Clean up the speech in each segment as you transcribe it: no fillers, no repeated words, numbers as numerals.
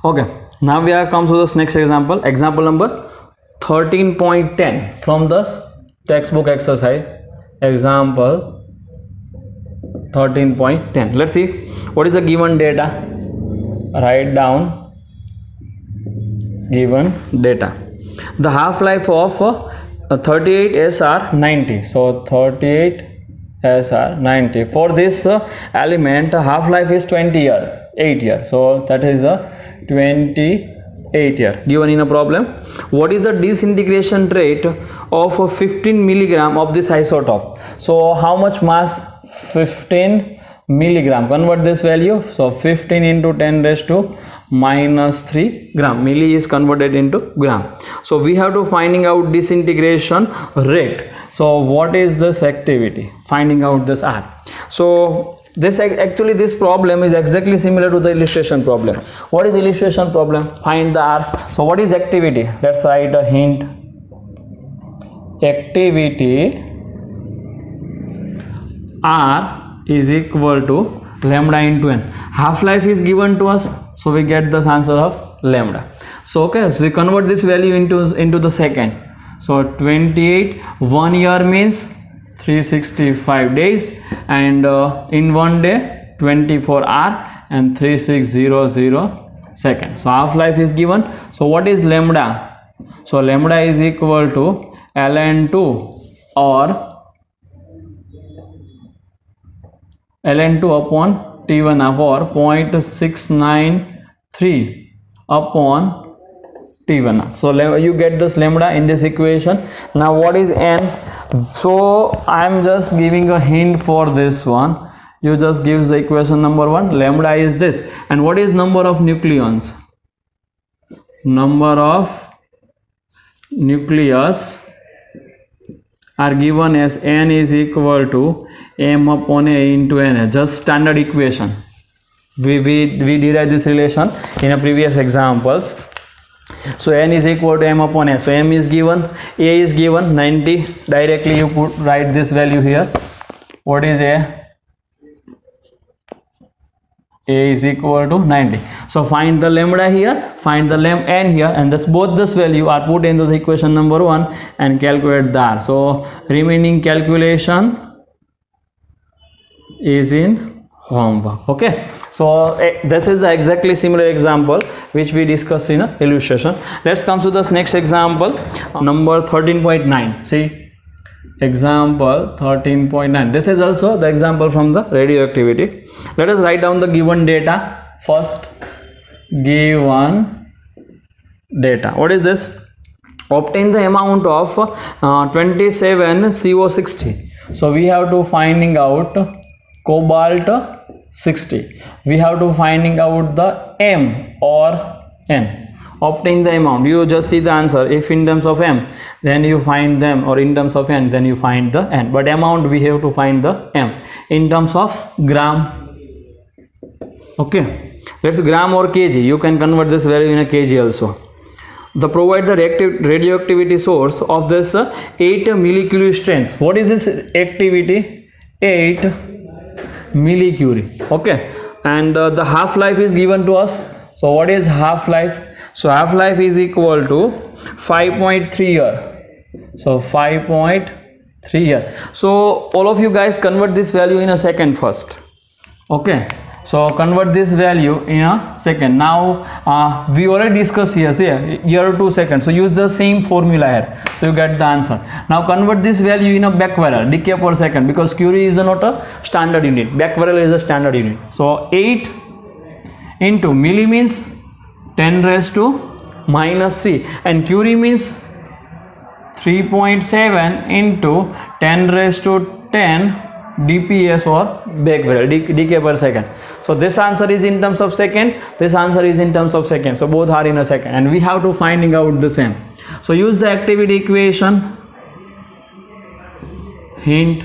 Okay, now we have come to this next example. Example number 13.10 from the textbook exercise. Example 13.10. Let's see what is the given data. Write down given data. The half-life of 38 SR 90. So 38 SR 90. For this element, half-life is 20 year, 8 year. So that is a 28 year given in a problem. What is the disintegration rate of 15 milligram of this isotope? So how much mass? 15 milligram. Convert this value. So 15 into 10 raised to minus 3 gram. Milli is converted into gram. So we have to finding out disintegration rate. So what is this activity? Finding out this R. So this actually this problem is exactly similar to the illustration problem. What is illustration problem? Find the R. So what is activity? Let's write a hint. Activity R is equal to lambda into n. Half-life is given to us, so we get this answer of lambda. So okay, so we convert this value into the second. So 28, 1 year means 365 days, and in 1 day 24 hour and 3600 seconds. So half-life is given. So what is lambda? So lambda is equal to ln2 or ln2 upon t1 or 0.693 upon t1. So you get this lambda in this equation. Now what is n? So I am just giving a hint for this one. You just give the equation number 1. Lambda is this. And what is number of nucleons? Number of nucleus are given as n is equal to m upon a into n. Just standard equation. We derived this relation in a previous examples. So n is equal to m upon a. So m is given, a is given 90. Directly you write this value here. What is a? A is equal to 90. So find the lambda here, find the n here, and thus both this value are put into the equation number 1 and calculate the R. So remaining calculation is in homework. Okay. So this is the exactly similar example which we discussed in a illustration. Let's come to this next example, number 13.9. See. Example 13.9. This is also the example from the radioactivity. Let us write down the given data first. Given data. What is this? Obtain the amount of 27 CO60. So we have to finding out cobalt 60. We have to finding out the M or N. Obtain the amount. You just see the answer. If in terms of M, then you find them, or in terms of N, then you find the N. But amount we have to find the M in terms of gram. Okay, let's gram or kg. You can convert this value in a kg also. The provide the radioactivity source of this 8 millicurie strength. What is this activity? 8 millicurie. Okay, and the half-life is given to us. So what is half-life? So half-life is equal to 5.3 year. So 5.3 year. So all of you guys convert this value in a second first. Okay. So convert this value in a second. Now we already discussed here. See, here 2 seconds. So use the same formula here. So you get the answer. Now convert this value in a becquerel, decay per second, because curie is not a standard unit. Becquerel is a standard unit. So 8 into milli means 10 raised to minus 3, and curie means 3.7 into 10 raised to 10 dps or becquerel, decay per second. So this answer is in terms of second, this answer is in terms of second. So both are in a second, and we have to finding out the same. So use the activity equation. Hint.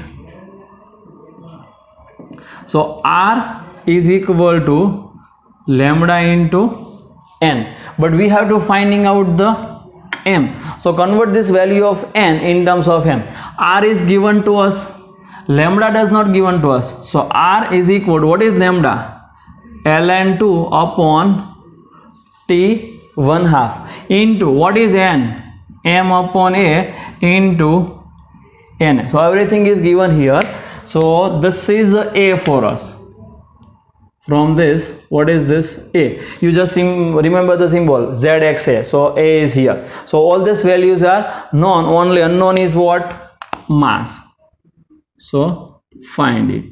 So R is equal to lambda into n, but we have to finding out the m. So convert this value of n in terms of m. R is given to us, lambda does not given to us. So R is equal to, what is lambda? ln2 upon T 1/2 into what is N? M upon A into N. So everything is given here. So this is A for us. From this, what is this? A. You just remember the symbol ZXA. So A is here. So all these values are known. Only unknown is what? Mass. So find it.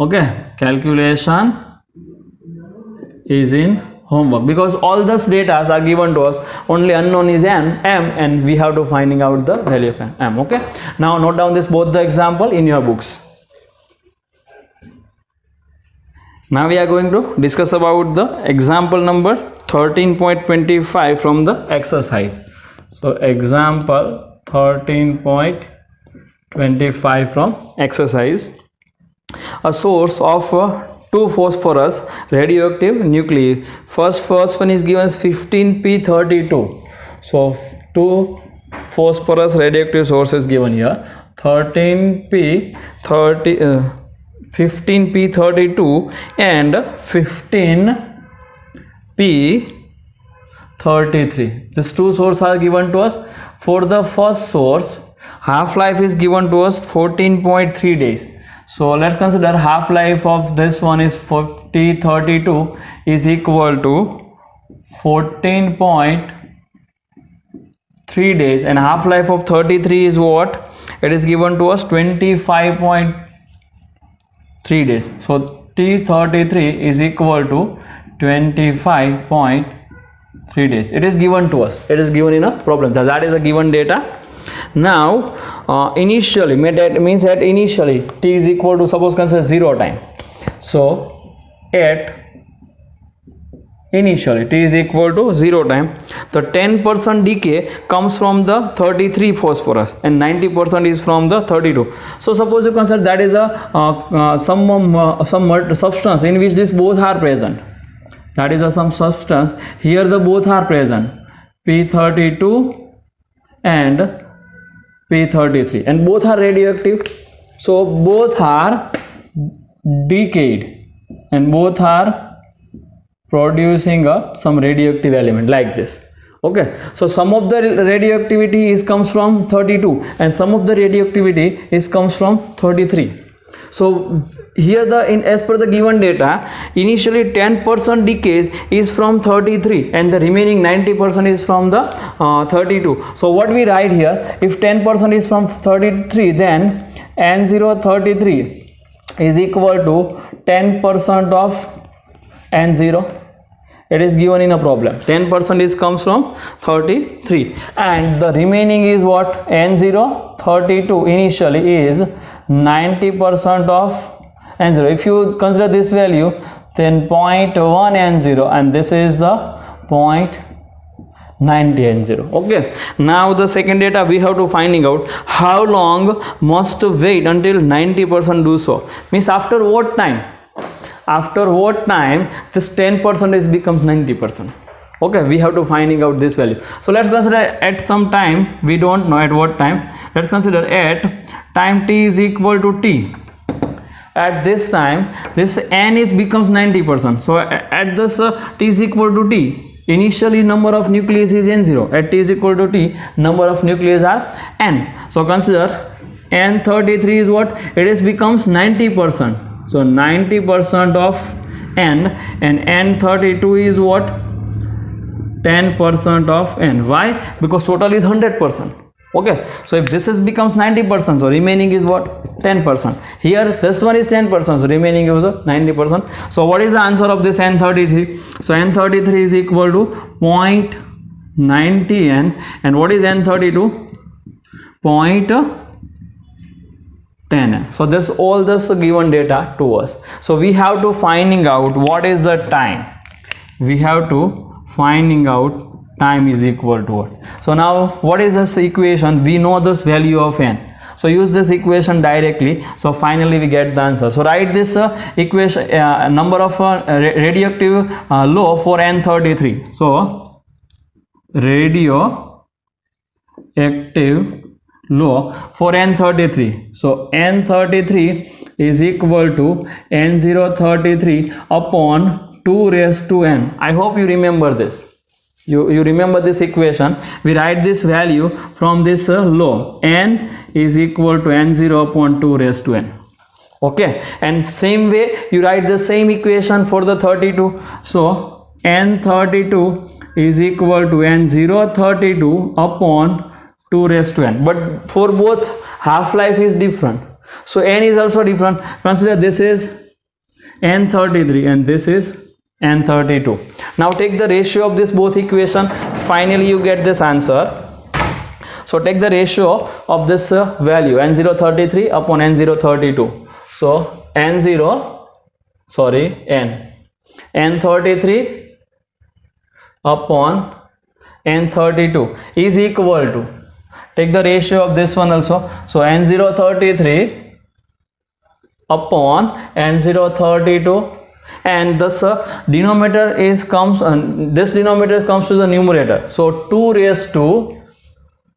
Okay. Calculation is in homework, because all these data are given to us. Only unknown is M, and we have to finding out the value of M. Okay. Now note down this both the example in your books. Now we are going to discuss about the example number 13.25 from the exercise. So example 13.25 from exercise. A source of 2 phosphorus radioactive nuclei. First one is given as 15p32. So 2 phosphorus radioactive sources given here. 15p32 and 15p33. These two sources are given to us. For the first source, half-life is given to us 14.3 days. So let's consider half-life of this one is T32 is equal to 14.3 days, and half-life of 33 is what? It is given to us 25.3 days. So T33 is equal to 25.3 days. It is given to us. It is given in a problem. So that is a given data. Now initially, that means that initially T is equal to, suppose consider 0 time. So at initially T is equal to 0 time, the 10% decay comes from the 33 phosphorus and 90% is from the 32. So suppose you consider that is a some substance in which these both are present. That is some substance here, the both are present, P32 and P33, and both are radioactive. So both are decayed and both are producing some radioactive element like this. Okay, so some of the radioactivity comes from 32 and some of the radioactivity comes from 33. So here as per the given data, initially 10% decays is from 33 and the remaining 90% is from the 32. So what we write here, if 10% is from 33, then N033 is equal to 10% of N0. It is given in a problem. 10% comes from 33 and the remaining is what? N032 initially is 90% of N0. If you consider this value, then 0.1 N0 and this is the 0.90 N0. Okay, now the second data we have to finding out how long must wait until 90% do so. Means after what time? After what time this 10% becomes 90%. Okay, we have to finding out this value. So let's consider at some time, we don't know at what time. Let's consider at time t is equal to t. At this time this n becomes 90%. So at this t is equal to t, initially number of nuclei is n0. At t is equal to t, number of nuclei are n. So consider n33 is what? It becomes 90%. So 90% of n, and n32 is what? 10% of n. Why? Because total is 100%. Okay, so if this becomes 90%, so remaining is what? 10%. Here this one is 10%, so remaining is 90%. So what is the answer of this N33? So N33 is equal to 0.90 n, and what is N32? 0.10 n. So this all this given data to us. So we have to finding out what is the time. We have to finding out time is equal to what. So now what is this equation? We know this value of n. So use this equation directly. So finally we get the answer. So write this equation, number of radioactive low for N33. So radioactive low for N33. So N33 is equal to N033 upon 2 raised to n. I hope you remember this. You remember this equation. We write this value from this law. N is equal to n0 upon 2 raised to n. Okay, and same way you write the same equation for the 32. So n32 is equal to n032 upon 2 raised to n. But for both half-life is different. So n is also different. Consider this is n33 and this is n32. Now take the ratio of this both equation. Finally you get this answer. So take the ratio of this value n033 upon n032. So n33 upon n32 is equal to, take the ratio of this one also. So n033 upon n032, and this denominator is this denominator comes to the numerator. So 2 raised to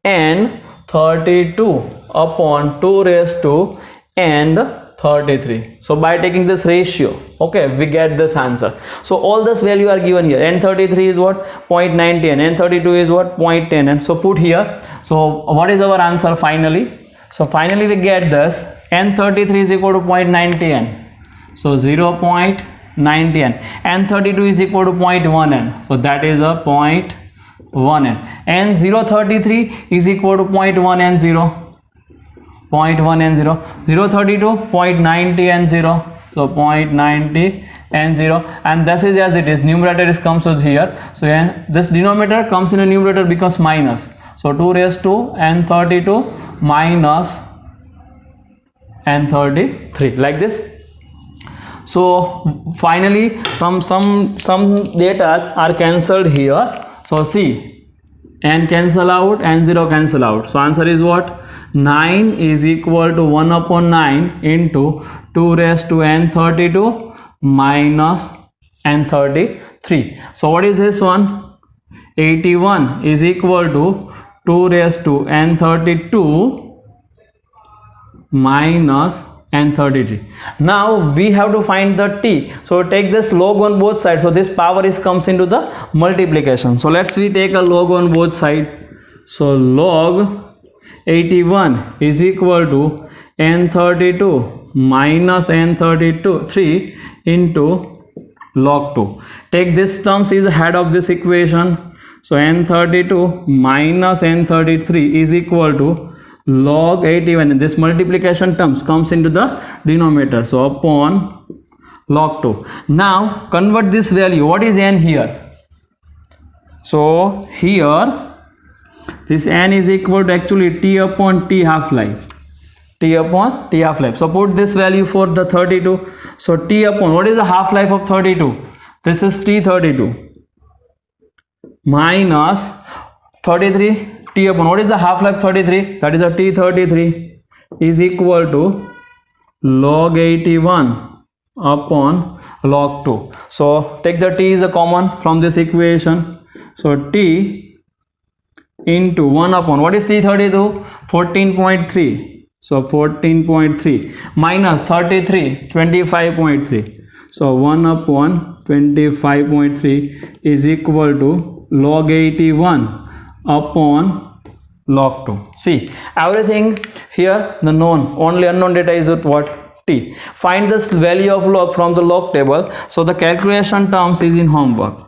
n32 upon 2 raised to n33. So by taking this ratio, okay, we get this answer. So all this value are given here. n33 is what? 0.90 and n32 is what? 0.10. And so put here. So what is our answer finally? So finally we get this n33 is equal to 0.90 n. So 0.90 n. n32 is equal to 0.1 n. So that is a 0.1 n. n033 is equal to 0.1 n 0. 0.1 n 0. 032 0.90 n 0. So 0.90 n 0, and this is as it is. Numerator is comes to here. So this denominator comes in a numerator becomes minus. So 2 raised to n32 minus n33, like this. So finally some data are cancelled here. So see, n cancel out, n0 cancel out. So answer is what? 9 is equal to 1 upon 9 into 2 raised to n32 minus n33. So what is this one? 81 is equal to 2 raised to n32 minus n33. Now we have to find the t. So take this log on both sides. So this power is comes into the multiplication. So let's we take a log on both sides. So log 81 is equal to n32 minus n33 into log 2. Take this terms is head of this equation. So n32 minus n33 is equal to log 81, and this multiplication terms comes into the denominator. So upon log 2. Now convert this value. What is n here? So here this n is equal to actually t upon t half-life. T upon t half-life. So put this value for the 32. So t upon, what is the half-life of 32? This is t32 minus 33 t upon, what is the half-life 33? That is a t33 is equal to log 81 upon log 2. So take the t is a common from this equation. So t into 1 upon, what is t32? 14.3. So 14.3 minus 33, 25.3. So 1 upon 25.3 is equal to log 81 upon log 2. See, everything here the known, only unknown data is at what? T. Find this value of log from the log table. So the calculation terms is in homework.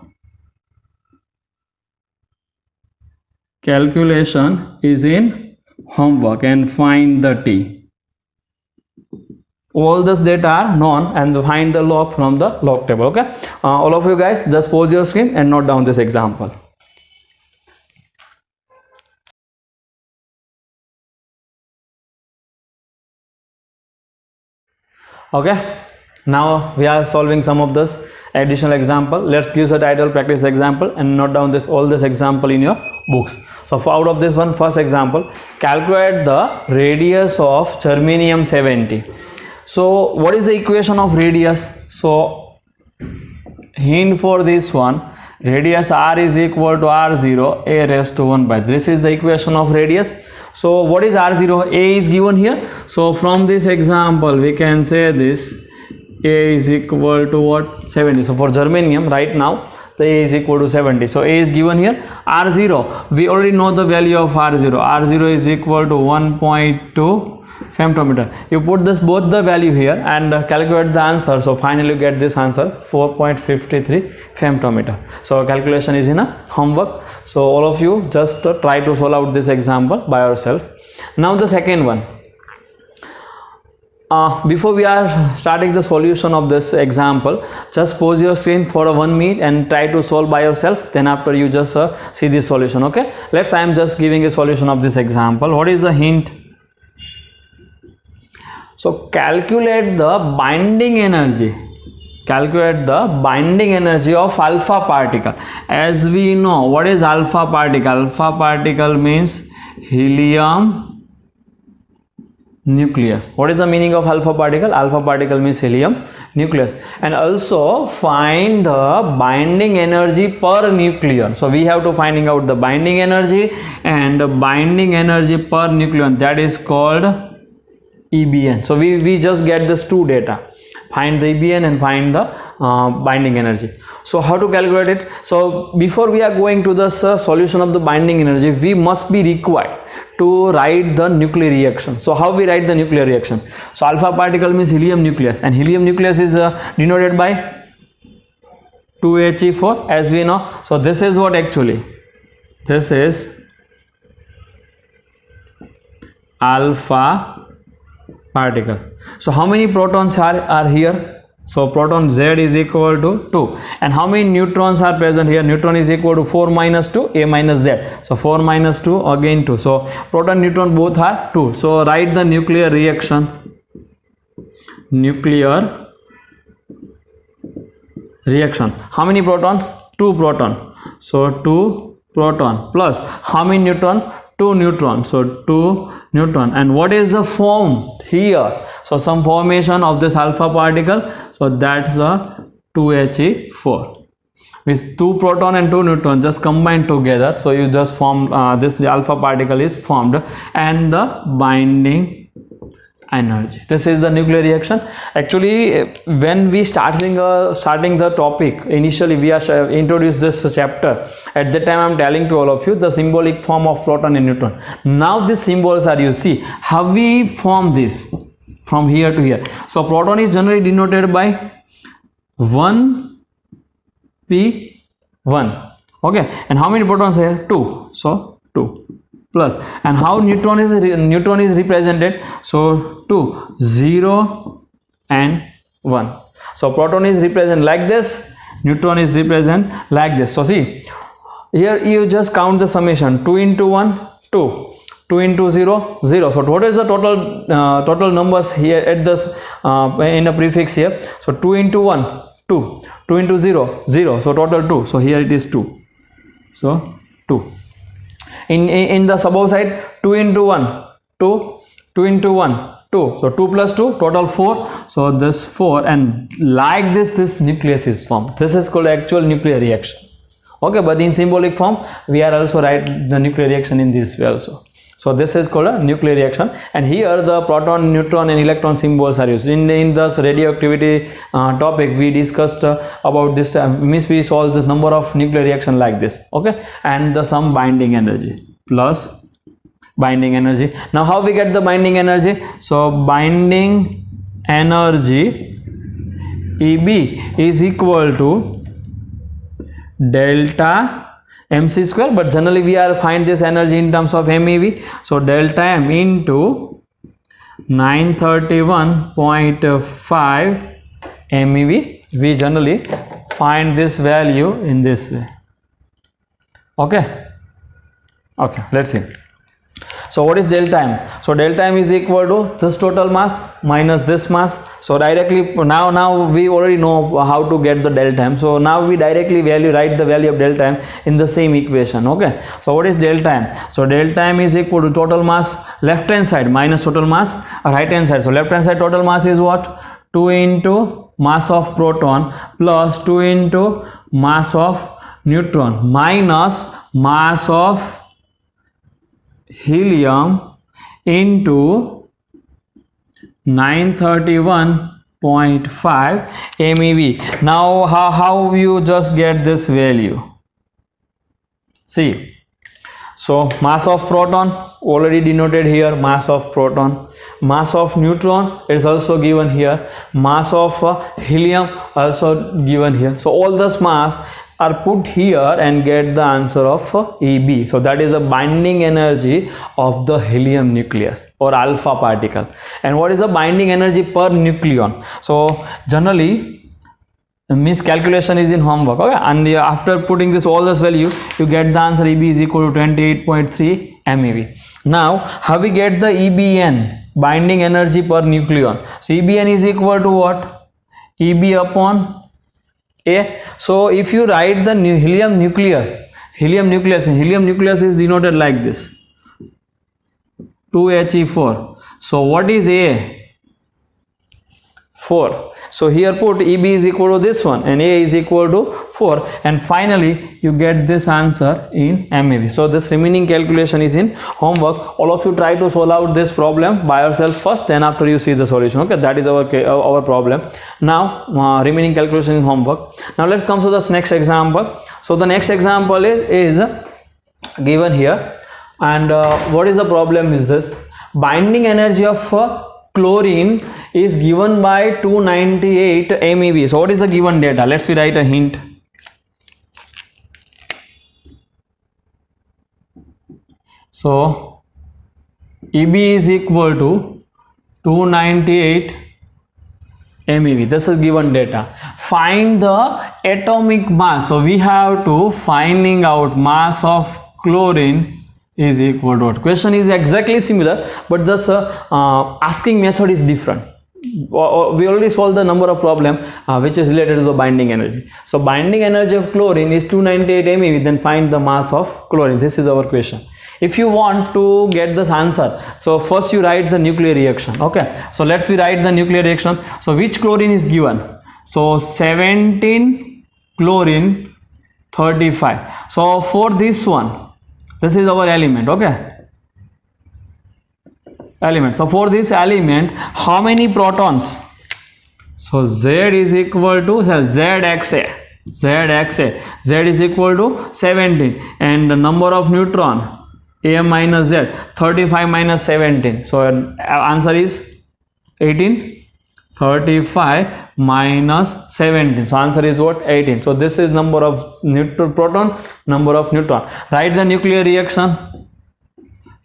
Calculation is in homework and find the t. All this data are known and find the log from the log table. Okay, all of you guys just pause your screen and note down this example. Okay, now we are solving some of this additional example. Let's give a title practice example and note down this all this example in your books. So for out of this one, first example, calculate the radius of germanium 70. So what is the equation of radius? So hint for this one, radius r is equal to r0 a raised to 1 by, this is the equation of radius. So what is r0? A is given here. So from this example we can say this A is equal to what? 70. So for germanium right now the A is equal to 70. So A is given here. R0, we already know the value of R0. R0 is equal to 1.2 femtometer. You put this both the value here and calculate the answer. So finally you get this answer 4.53 femtometer. So calculation is in a homework. So all of you just try to solve out this example by yourself. Now the second one. Before we are starting the solution of this example, just pause your screen for 1 minute and try to solve by yourself. Then after you just see this solution. Okay, I am just giving a solution of this example. What is the hint? So calculate the binding energy. Calculate the binding energy of alpha particle. As we know, what is alpha particle? Alpha particle means helium nucleus. What is the meaning of alpha particle? Alpha particle means helium nucleus. And also find the binding energy per nucleon. So we have to finding out the binding energy and binding energy per nucleon, that is called EBN. So we just get this two data, find the EBN and find the binding energy. So how to calculate it? So before we are going to the solution of the binding energy, we must be required to write the nuclear reaction. So how we write the nuclear reaction? So alpha particle means helium nucleus, and helium nucleus is denoted by 2He4, as we know. So this is what actually, this is alpha particle. So how many protons are here? So proton Z is equal to 2. And how many neutrons are present here? Neutron is equal to 4 minus 2, A minus Z. So 4 minus 2, again 2. So proton neutron both are 2. So write the nuclear reaction. Nuclear reaction. How many protons? 2 proton. So 2 proton plus how many neutron? 2 neutron. So 2 neutron. And what is the form here? So some formation of this alpha particle. So that's a 2He4 with 2 proton and 2 neutron just combined together. So you just form this alpha particle is formed, and the binding energy. This is the nuclear reaction. Actually, when we starting the topic, initially we are introduced this chapter. At that time I am telling to all of you the symbolic form of proton and neutron. Now these symbols are, you see how we form this from here to here. So proton is generally denoted by 1p1. Okay, and how many protons here? 2. So 2 plus, and how neutron is represented? So 2, 0 and 1. So proton is represented like this, neutron is represented like this. So see here, you just count the summation. 2 into 1, 2. 2 into 0, 0. So what is the total numbers here at this in a prefix here? So 2 into 1, 2. 2 into 0, 0. So total 2. So here it is 2. So 2. In the above side, 2 into 1, 2. 2 into 1, 2. So 2 plus 2, total 4. So this 4, and like this nucleus is formed. This is called actual nuclear reaction. Okay, but in symbolic form we are also write the nuclear reaction in this way also. So this is called a nuclear reaction, and here the proton, neutron and electron symbols are used. In this radioactivity topic we discussed about this, means we solve this number of nuclear reaction like this. Okay, and the some binding energy plus binding energy. Now how we get the binding energy? So binding energy EB is equal to delta mc square, but generally we are find this energy in terms of MeV. So delta M into 931.5 MeV. We generally find this value in this way. Okay, let's see. So what is delta M? So delta M is equal to this total mass minus this mass. So directly now we already know how to get the delta M. So now we directly write the value of delta M in the same equation. Okay, so what is delta M? So delta M is equal to total mass left hand side minus total mass right hand side. So left hand side total mass is what? 2 into mass of proton plus 2 into mass of neutron minus mass of helium into 931 0.5 MeV. Now how you just get this value? See, so mass of proton already denoted here, mass of proton. Mass of neutron is also given here, mass of helium also given here. So all this mass are put here and get the answer of EB. So that is the binding energy of the helium nucleus or alpha particle. And what is the binding energy per nucleon? So generally means calculation is in homework, okay, and after putting this all this value you get the answer EB is equal to 28.3 MeV. Now how we get the EBN, binding energy per nucleon? So EBN is equal to what? EB upon A. So if you write the helium nucleus is denoted like this, 2He4. So what is A? 4. So here put EB is equal to this one and A is equal to 4, and finally you get this answer in MeV. So this remaining calculation is in homework. All of you try to solve out this problem by yourself first, then after you see the solution, okay. That is our problem. Now remaining calculation in homework. Now let's come to the next example. So the next example is given here, and what is the problem is this: binding energy of chlorine is given by 298 MeV. So what is the given data? Let's write a hint. So EB is equal to 298 MeV. This is given data. Find the atomic mass. So we have to finding out mass of chlorine is equal to what? Question is exactly similar, but this asking method is different. We already solved the number of problem which is related to the binding energy. So binding energy of chlorine is 298 MeV, then find the mass of chlorine. This is our question. If you want to get this answer, so first you write the nuclear reaction, okay. So let's write the nuclear reaction. So which chlorine is given? So 17 chlorine 35. So for this one, this is our element, okay. Element. So for this element, how many protons? So Z is equal to ZXA. Z is equal to 17, and the number of neutron AM minus Z, 35 minus 17. So answer is 18. 35 minus 17. So answer is what? 18. So this is number of proton, number of neutron. Write the nuclear reaction.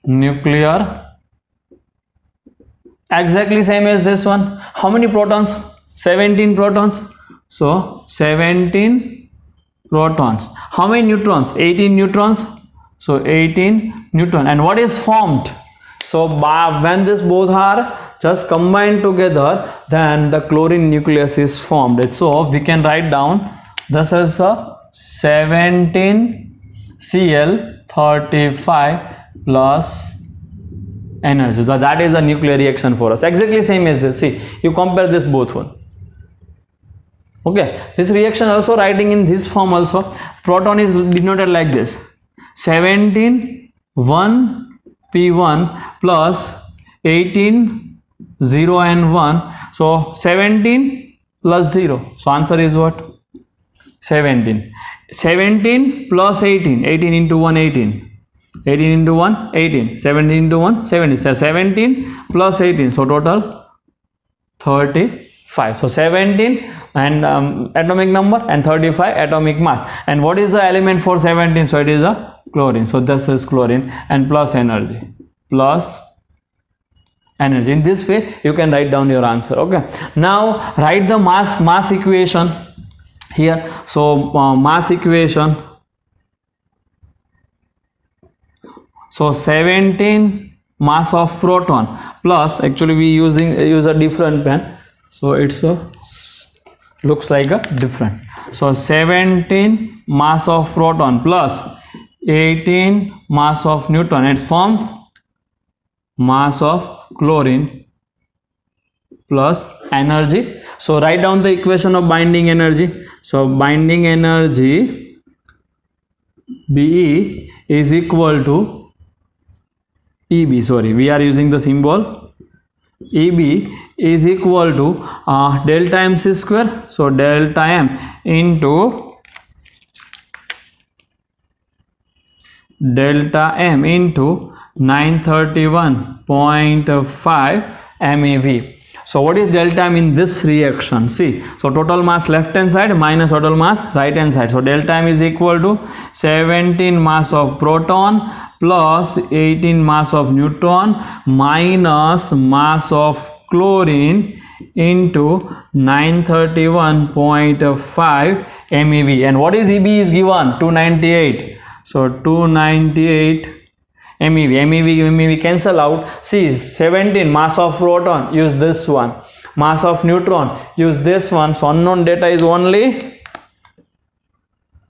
Nuclear. Exactly same as this one. How many protons? 17 protons. So 17 protons. How many neutrons? 18 neutrons. So 18 neutron. And what is formed? So when this both are just combined together, then the chlorine nucleus is formed. So we can write down this is a 17 Cl35 plus energy. So that is a nuclear reaction for us. Exactly same as this. See, you compare this both one. Okay, this reaction also writing in this form also. Proton is denoted like this: 17 1 P1 plus 18 0 and 1. So 17 plus 0. So answer is what? 17. 17 plus 18. 18 into 1 18. 18 into 1 18. 17 into 1 17. So 17 plus 18. So total 35. So 17 and atomic number and 35 atomic mass. And what is the element for 17? So it is a chlorine. So this is chlorine, and plus energy. Plus energy. In this way you can write down your answer. Okay. Now write the mass equation here. So mass equation. So 17 mass of proton plus, actually we use a different pen, so it's looks like a different. So 17 mass of proton plus 18 mass of neutron, it's formed mass of chlorine plus energy. So write down the equation of binding energy. So binding energy Be is equal to EB, sorry, we are using the symbol EB is equal to delta mc square. So delta m into delta m into 931.5 MeV. So what is delta m in this reaction? See, so total mass left hand side minus total mass right hand side. So delta m is equal to 17 mass of proton plus 18 mass of neutron minus mass of chlorine into 931.5 MeV. And what is EB is given? 298. So 298 MeV. MeV cancel out. See, 17 mass of proton, use this one. Mass of neutron, use this one. So unknown data is only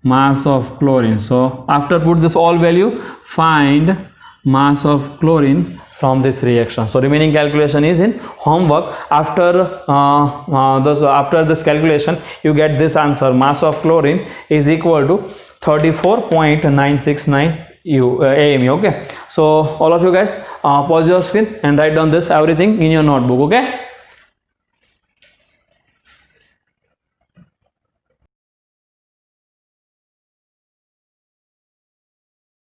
mass of chlorine. So after put this all value, find mass of chlorine from this reaction. So remaining calculation is in homework. After after this calculation, you get this answer. Mass of chlorine is equal to 34.969 AME. Okay, so all of you guys pause your screen and write down this everything in your notebook. Okay.